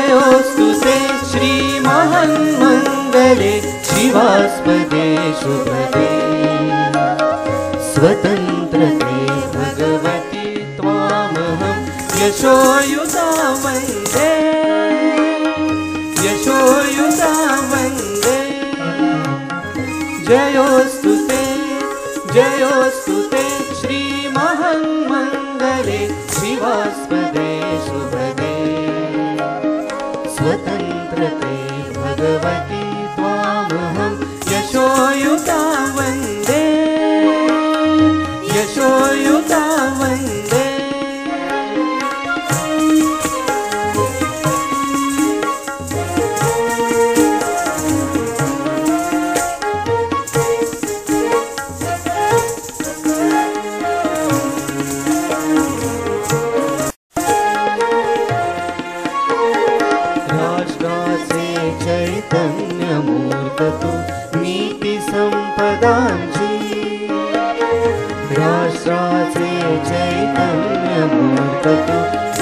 जयोस्तुते श्रीमहान्मङ्गले शिवास्पदे शुभदे स्वतन्त्रते भगवति त्वामहं यशोयुता वन्दे यशोयुता वन्दे जयोस्तुते श्रीमहान्मङ्गले शिवास्पदे शुभदे स्वतन्त्रते भगवति त्वामहं यशोयुता वन्दे यशोयुता वन्दे चैतन्यमूर्ततु नीतिसम्पदांचि राष्ट्राचे चैतन्यमूर्ततु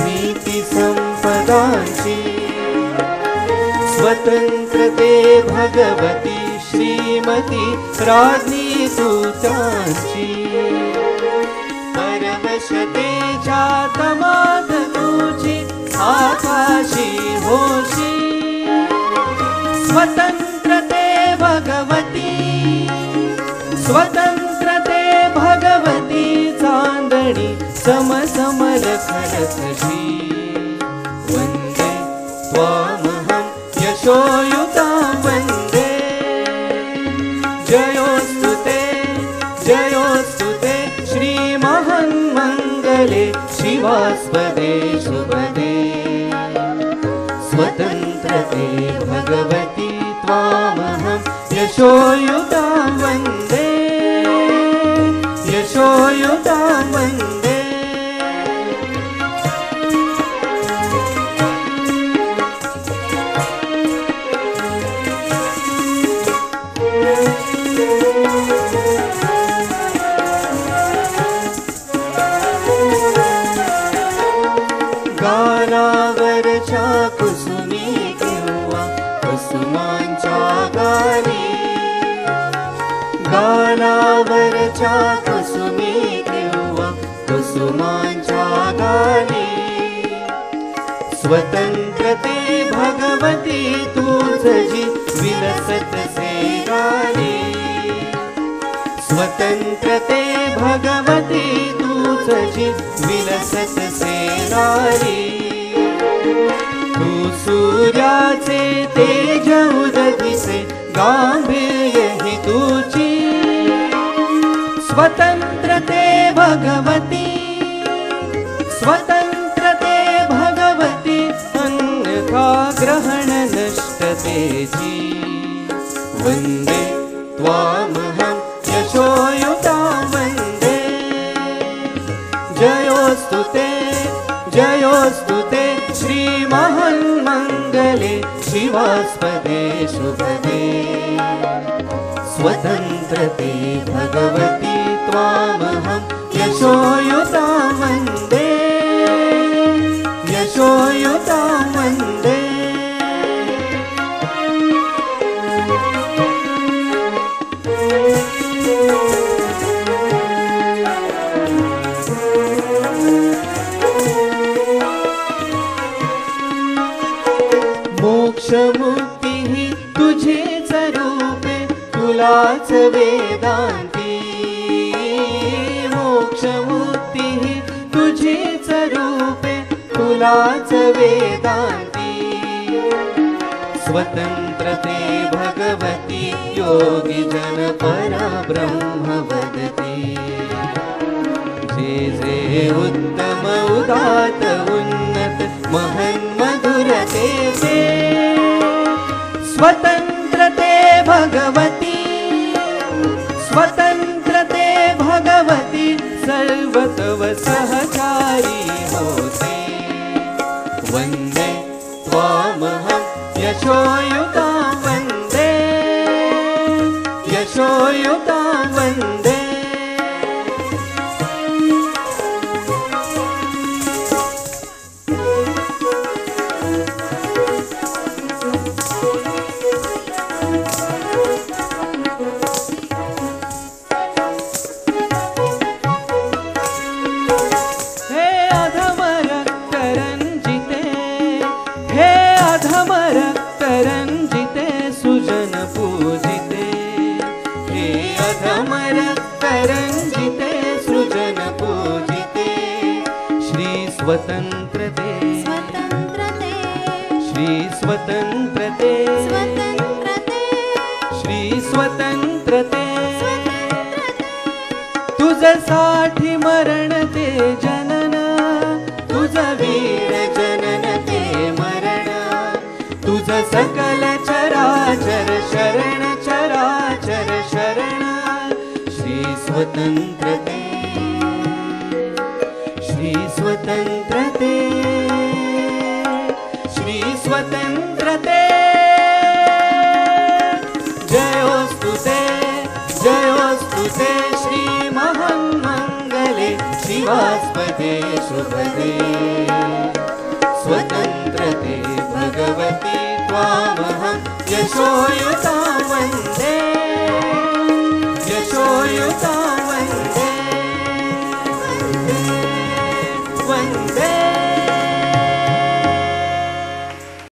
नीतिसम्पदांचि स्वतन्त्रते भगवती श्रीमती राज्ञी सूत्रांचि परवशते जातमातनुचि आकाशी होशी स्वतन्त्रते भगवती चांदणी समसमरखरखशी वन्दे त्वामहं यशोयुता वन्दे जयोस्तुते श्रीमहान्मङ्गले शिवास्पदे शुभदे स्वतन्त्रते भगवति त्वामहं यशोयुता वन्दे यशोयुता वन्दे गालावरच्या कुसुमी किंवा कुसुमांच्या गाली गालावरच्या कुसुमी किंवा कुसुमांच्या गाली स्वतंत्रते भगवती तुझी विलसत से गाली स्वतंत्रते भगवती तुझी विलसत से गाली तू सूर्याचे तेज उदगिसे गांभीर्य ही तुझी स्वतंत्रते भगवती अन्यथा ग्रहण नष्टतेची वन्दे त्वामहं यशोयुता वन्दे जयोस्तुते श्रीमहान्मङ्गले शिवास्पदे शुभदे स्वतन्त्रते भगवती त्वामहं यशोयुता वन्दे यशोयुता वन्दे मोक्षमुक्तिः तुझेच रूपे तुलाच वेदान्ती मोक्षमुक्तिः तुझेच रूपे तुलाच वेदान्ती स्वतन्त्रते भगवती योगी जन परब्रह्म वदति जे जे उत्तम उदात उन्नत महन्मधुरते ते स्वतन्त्रते भगवती सर्वतव सहचारी होते वन्दे त्वामहं यशोयुता वन्दे यशोयुता वन्दे श्री स्वतंत्रते स्वतंत्रते श्री स्वतंत्रते तुझसाठी मरण ते जनन तुझ वीर जनन ते मरण तुझ सकल चराचर शरण चराचर शरण श्री स्वतंत्रते श्री स्वतंत्रते श्री स्वतंत्रते जयोस्तु ते श्री महामंगले शिवास्पदे शुभदे स्वतंत्रते भगवती त्वामहं यशोयुतां